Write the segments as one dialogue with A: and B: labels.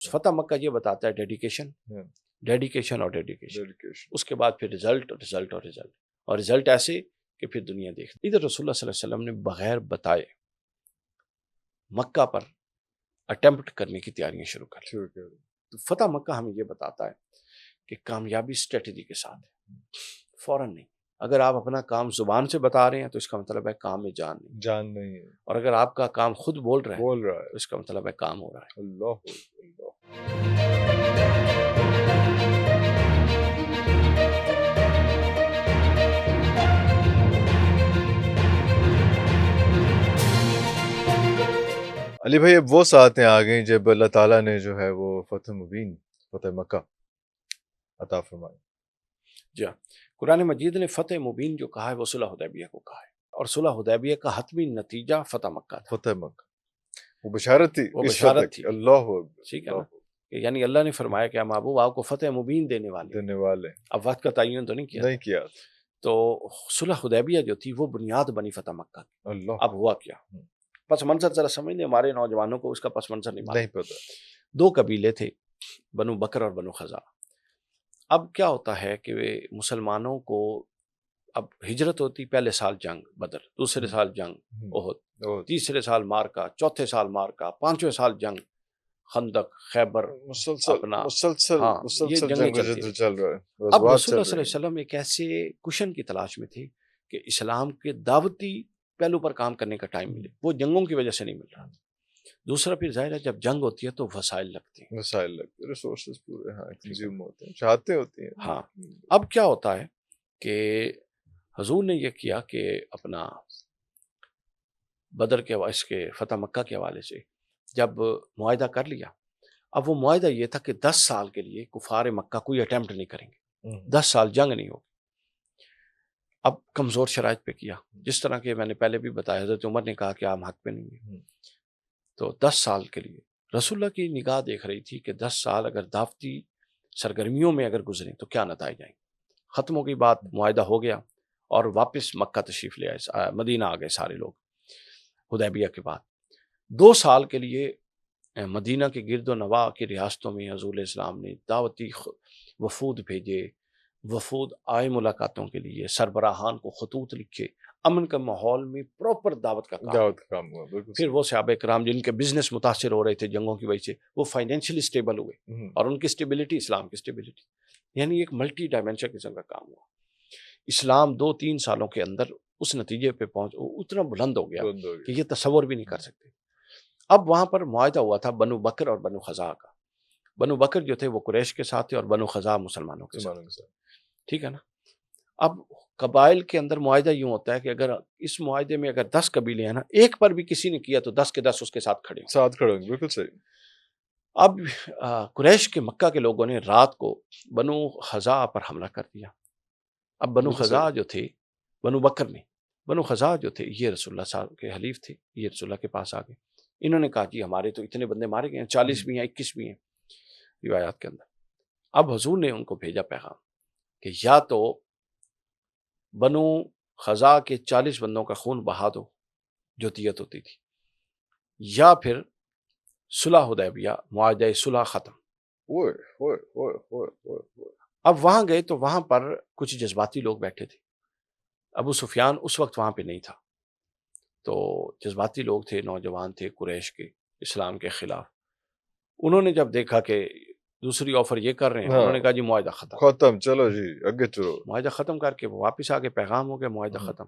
A: فتح مکہ یہ بتاتا ہے ڈیڈیکیشن، ڈیڈیکیشن اور ڈیڈیکیشن، اس کے بعد پھر رزلٹ اور رزلٹ اور رزلٹ، اور رزلٹ ایسے کہ پھر دنیا دیکھتی۔ ادھر رسول اللہ صلی اللہ علیہ وسلم نے بغیر بتائے مکہ پر اٹیمپٹ کرنے کی تیاریاں شروع کر لی۔ تو فتح مکہ ہمیں یہ بتاتا ہے کہ کامیابی اسٹریٹجی کے ساتھ ہے، فوراً نہیں۔ اگر آپ اپنا کام زبان سے بتا رہے ہیں تو اس کا مطلب ہے کام میں جان نہیں ہے، اور اگر آپ کا کام خود بول رہا ہے تو اس کا مطلب ہے کام ہو رہا ہے۔ اللہ
B: علی بھائی، اب وہ ساتیں آ گئیں جب اللہ تعالیٰ نے جو ہے وہ فتح مبین، فتح مکہ عطا فرمائی۔
A: جی ہاں، قرآن مجید نے فتح مبین جو کہا ہے وہ صلح حدیبیہ کو کہا ہے، اور صلح حدیبیہ کا حتمی نتیجہ فتح مکہ تھا۔
B: فتح مکہ وہ بشارت تھی،
A: وہ
B: اس
A: بشارت
B: فتح
A: تھی،
B: کی۔ اللہ
A: ٹھیک ہے نا، کہ یعنی اللہ نے فرمایا کہ محبوب آپ کو فتح مبین دینے والے۔ اب وقت کا تعین تو نہیں کیا تو صلح حدیبیہ جو تھی وہ بنیاد بنی فتح مکہ کی۔
B: اللہ
A: اب ہوا کیا پس منظر ذرا سمجھ لیں، ہمارے نوجوانوں کو اس کا پس منظر
B: نہیں پتہ۔
A: دو قبیلے تھے، بنو بکر اور بنو خزاع۔ اب کیا ہوتا ہے کہ مسلمانوں کو اب ہجرت ہوتی، پہلے سال جنگ بدر، دوسرے سال جنگ احد، تیسرے سال مارکا، چوتھے سال مارکا، پانچویں سال جنگ خندق، خیبر،
B: مسلسل
A: جنگیں
B: جنگ چل رہا ہے۔
A: اب رسول اللہ صلی اللہ علیہ وسلم ایک ایسے کشن کی تلاش میں تھے کہ اسلام کے دعوتی پہلو پر کام کرنے کا ٹائم ملے، وہ جنگوں کی وجہ سے نہیں مل رہا۔ دوسرا پھر ظاہر ہے جب جنگ ہوتی ہے تو وسائل لگتے ہیں،
B: ریسورسز پورے کنزیوم ہوتے ہیں، چاہتے ہوتی ہیں۔
A: ہاں، اب کیا ہوتا ہے کہ حضور نے یہ کیا کہ اپنا بدر کے اس کے فتح مکہ کے حوالے سے جب معاہدہ کر لیا، اب وہ معاہدہ یہ تھا کہ 10 سال کے لیے کفار مکہ کوئی اٹیمپٹ نہیں کریں گے، 10 سال جنگ نہیں ہوگی۔ اب کمزور شرائط پہ کیا، جس طرح کہ میں نے پہلے بھی بتایا، حضرت عمر نے کہا کہ آپ حق پہ نہیں ہیں، تو 10 سال کے لیے رسول اللہ کی نگاہ دیکھ رہی تھی کہ 10 سال اگر دعوتی سرگرمیوں میں اگر گزریں تو کیا نتائج آئیں گے۔ ختم ہو گئی بات، معاہدہ ہو گیا، اور واپس مکہ تشریف لے آئے، مدینہ آ گئے سارے لوگ حدیبیہ کے بعد۔ 2 سال کے لیے مدینہ کے گرد و نواح کی ریاستوں میں حضور علیہ السلام نے دعوتی وفود بھیجے، وفود آئے ملاقاتوں کے لیے، سربراہان کو خطوط لکھے، امن کا ماحول میں پراپر دعوت کا کام ہوا۔ پھر وہ صحابہ کرام جن کے بزنس متاثر ہو رہے تھے جنگوں کی وجہ سے، وہ فائنینشلی سٹیبل ہوئے، اور ان کی سٹیبلٹی اسلام کی سٹیبلٹی، یعنی ایک ملٹی ڈائمینشن قسم کا کام ہوا۔ اسلام 2-3 سالوں کے اندر اس نتیجے پہ پہنچ اتنا بلند ہو گیا کہ یہ تصور بھی نہیں کر سکتے۔ اب وہاں پر معاہدہ ہوا تھا بنو بکر اور بنو خزاع کا۔ بنو بکر جو تھے وہ قریش کے ساتھ تھے، اور بنو خزاع مسلمانوں کے ساتھ، ٹھیک ہے نا۔ اب قبائل کے اندر معاہدہ یوں ہوتا ہے کہ اگر اس معاہدے میں اگر 10 قبیلے ہیں نا، ایک پر بھی کسی نے کیا تو 10 کے 10 اس کے ساتھ کھڑے
B: ہیں، بالکل صحیح۔
A: اب قریش کے مکہ کے لوگوں نے رات کو بنو خزاع پر حملہ کر دیا۔ اب بنو خزاع جو تھے، بنو بکر میں بنو خزاع جو تھے یہ رسول اللہ صاحب کے حلیف تھے، یہ رسول اللہ کے پاس آ گئے۔ انہوں نے کہا کہ ہمارے تو اتنے بندے مارے گئے ہیں، 40 بھی ہیں، 21 بھی ہیں روایات کے اندر۔ اب حضور نے ان کو بھیجا پیغام کہ یا تو بنو خزاع کے 40 بندوں کا خون بہا دو جو دیت ہوتی تھی، یا پھر صلح حدیبیہ، معاہدہ صلح ختم۔ اب وہاں گئے تو وہاں پر کچھ جذباتی لوگ بیٹھے تھے، ابو سفیان اس وقت وہاں پہ نہیں تھا، تو جذباتی لوگ تھے، نوجوان تھے قریش کے، اسلام کے خلاف۔ انہوں نے جب دیکھا کہ دوسری آفر یہ کر رہے ہیں، انہوں نے کہا جی معاہدہ
B: ختم، چلو جی آگے چلو۔
A: معاہدہ ختم کر کے وہ واپس آگے، پیغام ہو گیا معاہدہ ختم۔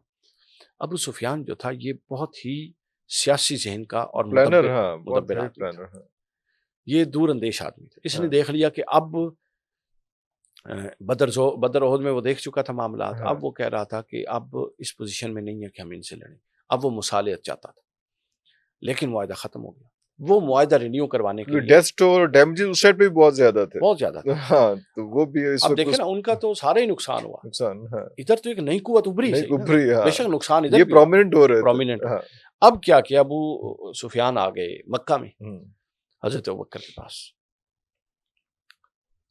A: ابو سفیان جو تھا یہ بہت ہی سیاسی ذہن کا اور مدبر آدمی تھا، یہ دور اندیش آدمی تھا۔ اس نے دیکھ لیا کہ اب بدر احد میں وہ دیکھ چکا تھا معاملات، اب وہ کہہ رہا تھا کہ اب اس پوزیشن میں نہیں ہے کہ ہم ان سے لڑیں، اب وہ مصالحت چاہتا تھا، لیکن معاہدہ ختم ہو گیا۔ وہ معاہدہ رینیو کروانے کے لیے
B: ڈیسٹ اور ڈیمیجز اس سائڈ پہ بھی بہت زیادہ تھے،
A: بہت زیادہ تھا۔
B: ہاں، تو وہ بھی
A: اب دیکھیں نا، ان کا تو سارا ہی نقصان ہوا، ادھر تو ایک نئی قوت ابھری، بے شک نقصان ادھر
B: یہ پرومیننٹ ہو رہے تھے،
A: پرومیننٹ۔ اب کیا کیا، ابو سفیان آ گئے مکہ میں حضرت ابوبکر کے پاس،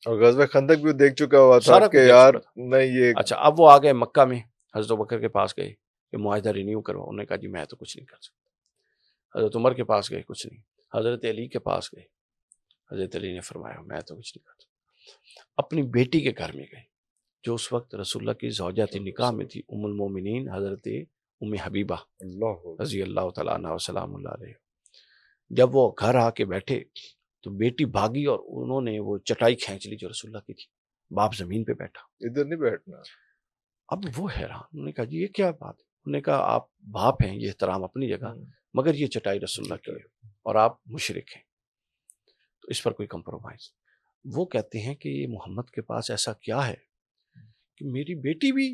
B: اور غزوہ خندق بھی دیکھ چکا ہوا تھا کہ یار نہیں یہ
A: اچھا۔ اب وہ آ گئے مکہ میں، حضرت ابوبکر کے پاس گئے کہ معاہدہ رینیو کرو، انہوں نے کہا جی میں تو کچھ نہیں کر سکتا۔ حضرت عمر کے پاس گئے، کچھ نہیں۔ حضرت علی کے پاس گئے، حضرت علی نے فرمایا میں تو کچھ نہیں کرتا. اپنی بیٹی کے گھر میں گئے جو اس وقت رسول اللہ کی زوجہ تھی، نکاح میں تھی، ام المومنین حضرت ام حبیبہ رضی اللہ تعالیٰ عنہ وسلام اللہ علیہ. جب وہ گھر آ کے بیٹھے تو بیٹی بھاگی اور انہوں نے وہ چٹائی کھینچ لی جو رسول اللہ کی تھی. باپ زمین پہ بیٹھا.
B: ادھر نہیں بیٹھنا.
A: اب وہ حیران، انہوں نے کہا جی یہ کیا بات ہے؟ انہوں نے کہا آپ باپ ہیں، یہ احترام اپنی جگہ، مگر یہ چٹائی رسول اللہ کی ہے اور آپ مشرک ہیں، تو اس پر کوئی کمپرومائز. وہ کہتے ہیں کہ یہ محمد کے پاس ایسا کیا ہے کہ میری بیٹی بھی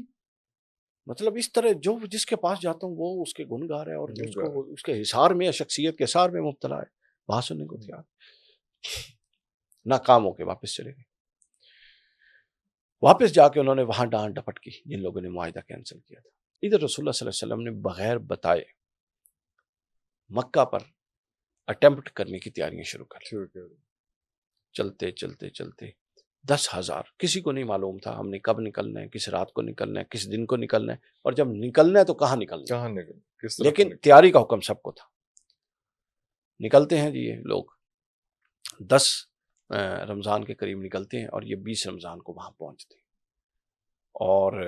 A: مطلب اس طرح جو جس کے پاس جاتا ہوں وہ اس کے گن گا رہا ہے اور اس کو اس کے حصار میں شخصیت کے حصار میں مبتلا ہے. بات سننے کو تیار ناکام ہو کے واپس چلے گئے. واپس جا کے انہوں نے وہاں ڈانٹ ڈپٹ کی جن لوگوں نے معاہدہ کینسل کیا تھا. ادھر رسول اللہ صلی اللہ علیہ وسلم نے بغیر بتائے مکہ پر اٹیمپٹ کرنے کی تیاریاں شروع کر دی. چلتے چلتے چلتے 10,000 کسی کو نہیں معلوم تھا ہم نے کب نکلنا ہے، کس رات کو نکلنا ہے، کس دن کو نکلنا ہے، اور جب نکلنا ہے تو کہاں نکلنا ہے، لیکن تیاری کا حکم سب کو تھا. نکلتے ہیں جی یہ لوگ 10 رمضان کے قریب نکلتے ہیں اور یہ 20 رمضان کو وہاں پہنچتے ہیں اور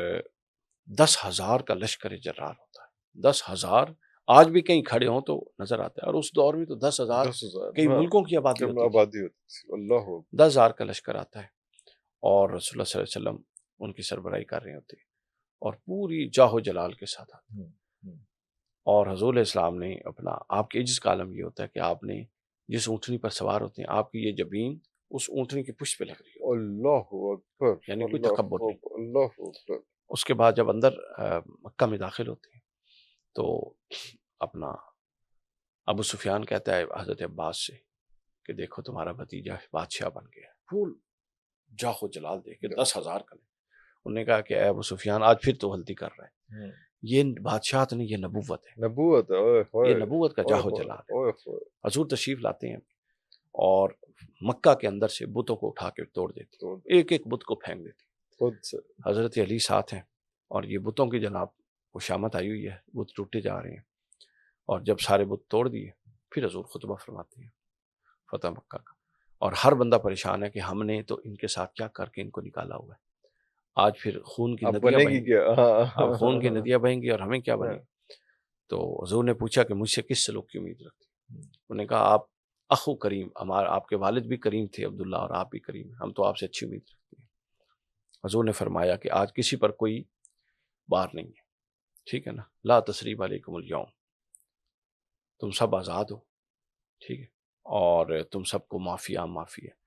A: 10,000 کا لشکر جرار ہوتا ہے. 10,000 آج بھی کہیں کھڑے ہوں تو نظر آتا ہے، اور اس دور میں تو 10,000 کئی ملکوں کی آبادی ہوتی
B: تھی. اللہ
A: 10,000 کا لشکر آتا ہے اور رسول اللہ صلی اللہ علیہ وسلم ان کی سربراہی کر رہے ہوتے ہیں اور پوری جاہ و جلال کے ساتھ آتے ہیں. اور حضور علیہ السلام نے اپنا آپ کے عجز کا عالم یہ ہوتا ہے کہ آپ نے جس اونٹنی پر سوار ہوتے ہیں آپ کی یہ جبین اس اونٹنی کی پشت پہ لگ رہی ہے.
B: اللہ اکبر.
A: یعنی کوئی تکبر نہیں.
B: اللہ اکبر.
A: اس کے بعد جب اندر مکہ میں داخل ہوتے ہیں تو اپنا ابو سفیان کہتا ہے حضرت عباس سے کہ دیکھو تمہارا بھتیجا بادشاہ بن گیا. پھول جاہ و جلال دے کے 10,000 کا. انہوں نے کہا کہ اے ابو سفیان آج پھر تو غلطی کر رہا ہے، یہ بادشاہت نہیں، یہ نبوت ہے،
B: نبوت ہے،
A: یہ نبوت کا جاہ و جلال ہے. حضور تشریف لاتے ہیں اور مکہ کے اندر سے بتوں کو اٹھا کے توڑ دیتے، ایک ایک بت کو پھینک دیتے. حضرت علی ساتھ ہیں اور یہ بتوں کی جناب وہ شامت آئی ہوئی ہے، بت ٹوٹے جا رہے ہیں. اور جب سارے بت توڑ دیے پھر حضور خطبہ فرماتے ہیں فتح مکہ کا، اور ہر بندہ پریشان ہے کہ ہم نے تو ان کے ساتھ کیا کر کے ان کو نکالا ہوا ہے. آج پھر خون کی ندیاں بہیں گی، اب خون کی ندیاں بہیں گی اور ہمیں کیا بنے. تو حضور نے پوچھا کہ مجھ سے کس سلوک کی امید رکھتے ہیں؟ انہوں نے کہا آپ اخو کریم، ہمارا آپ کے والد بھی کریم تھے عبداللہ، اور آپ بھی کریم ہیں، ہم تو آپ سے اچھی امید رکھتے ہیں. حضور نے فرمایا کہ آج کسی پر کوئی بار نہیں ہے، ٹھیک ہے نا، لا تثریب علیکم اليوم، تم سب آزاد ہو، ٹھیک ہے، اور تم سب کو معافی عام معافی ہے.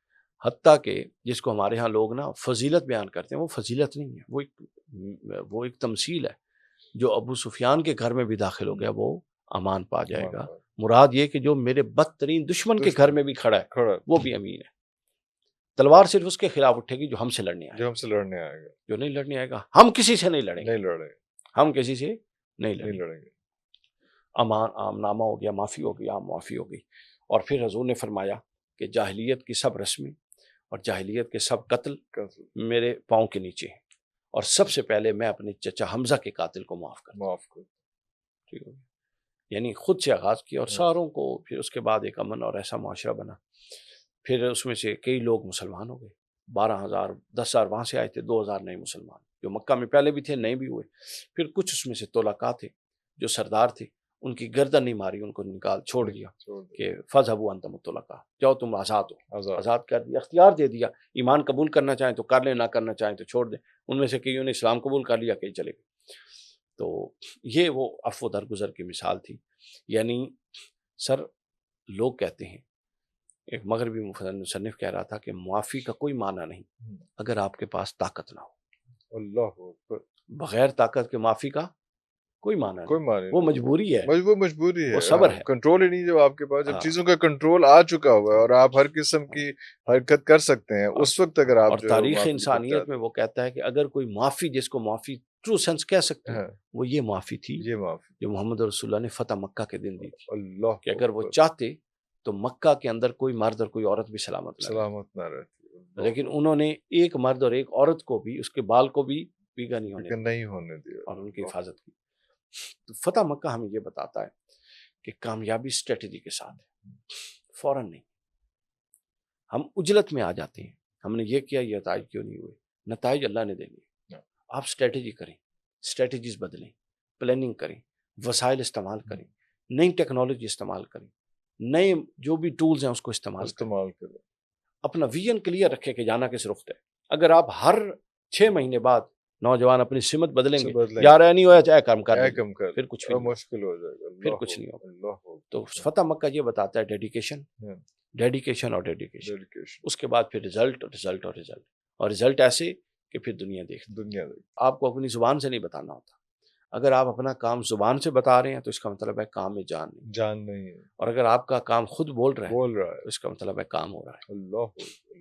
A: حتیٰ کہ جس کو ہمارے ہاں لوگ نا فضیلت بیان کرتے ہیں، وہ فضیلت نہیں ہے، وہ ایک تمثیل ہے. جو ابو سفیان کے گھر میں بھی داخل ہو گیا وہ امان پا جائے گا. مراد یہ کہ جو میرے بدترین دشمن کے گھر میں بھی کھڑا ہے وہ بھی امین ہے. تلوار صرف اس کے خلاف اٹھے گی جو ہم سے لڑنے آئے گا، جو نہیں لڑنے آئے گا ہم کسی سے نہیں لڑیں گے، ہم کسی سے نہیں لڑیں گے. امان عام نامہ ہو گیا، معافی ہو گئی، عام معافی ہو گئی. اور پھر حضور نے فرمایا کہ جاہلیت کی سب رسمیں اور جاہلیت کے سب قتل میرے پاؤں کے نیچے ہیں، اور سب سے پہلے میں اپنے چچا حمزہ کے قاتل کو معاف کر. ٹھیک ہے، یعنی خود سے آغاز کیا اور ساروں کو. پھر اس کے بعد ایک امن اور ایسا معاشرہ بنا. پھر اس میں سے کئی لوگ مسلمان ہو گئے، 12,000 10,000 وہاں سے آئے تھے، 2,000 نئے مسلمان جو مکہ میں پہلے بھی تھے نئے بھی ہوئے. پھر کچھ اس میں سے طلقاء تھے جو سردار تھے، ان کی گردن نہیں ماری، ان کو نکال چھوڑ دیا کہ فَاذْهَبُوا أَنْتُمُ الطُّلَقَاء، جاؤ تم آزاد ہو، آزاد کر دیا، اختیار دے دیا. ایمان قبول کرنا چاہیں تو کر لیں، نہ کرنا چاہیں تو چھوڑ دیں. ان میں سے کئیوں نے اسلام قبول کر لیا، کئی چلے گئے. تو یہ وہ عفو درگزر کی مثال تھی. یعنی سر لوگ کہتے ہیں، ایک مغربی مصنف کہہ رہا تھا کہ معافی کا کوئی معنی نہیں اگر آپ کے پاس طاقت نہ ہو.
B: اللہ
A: بغیر طاقت کے معافی کا کوئی معنی نہیں، وہ مجبوری ہے،
B: وہ مجبوری ہے،
A: وہ صبر ہے.
B: کنٹرول ہی نہیں جب آپ کے پاس، جب چیزوں کا کنٹرول آ چکا ہوا ہے اور آپ ہر قسم کی حرکت کر سکتے ہیں اس وقت اگر آپ.
A: اور تاریخ انسانیت میں وہ کہتا ہے کہ اگر کوئی معافی جس کو معافی ٹرو سینس کہہ سکتے ہیں وہ یہ معافی تھی جو محمد رسول اللہ نے فتح مکہ کے دن دی تھی. اللہ کہ اگر وہ چاہتے تو مکہ کے اندر کوئی مرد اور کوئی عورت بھی سلامت نہ رہتی، لیکن انہوں نے ایک مرد اور ایک عورت کو بھی اس کے بال کو بھی پیگا نہیں ہونے دیا اور ان کی حفاظت کی. تو فتح مکہ ہمیں یہ بتاتا ہے کہ کامیابی اسٹریٹجی کے ساتھ ہے، فوراً نہیں. ہم اجلت میں آ جاتے ہیں، ہم نے یہ کیا، یہ نتائج کیوں نہیں ہوئے؟ نتائج اللہ نے دینے، آپ اسٹریٹجی کریں، اسٹریٹجیز بدلیں، پلاننگ کریں، وسائل استعمال کریں، نئی ٹیکنالوجی استعمال کریں، نئے جو بھی ٹولز ہیں اس کو استعمال کریں، اپنا ویژن کلیئر رکھے کہ جانا کس رخ ہے۔ اگر آپ ہر 6 مہینے بعد نوجوان اپنی سمت بدلیں گے، یار نہیں ہوا چاہے کم کر دیں، پھر کچھ بھی
B: مشکل ہو جائے گا،
A: پھر کچھ نہیں ہوگا۔ تو فتح مکہ یہ بتاتا ہے ڈیڈیکیشن، ڈیڈیکیشن اور ڈیڈیکیشن، اس کے بعد پھر رزلٹ اور رزلٹ اور رزلٹ، اور رزلٹ ایسے کہ پھر دنیا دیکھ۔ آپ کو اپنی زبان سے نہیں بتانا ہوتا، اگر آپ اپنا کام زبان سے بتا رہے ہیں تو اس کا مطلب ہے کام میں جان نہیں ہے، اور اگر آپ کا کام خود بول رہا ہے تو اس کا مطلب ہے کام ہو رہا ہے۔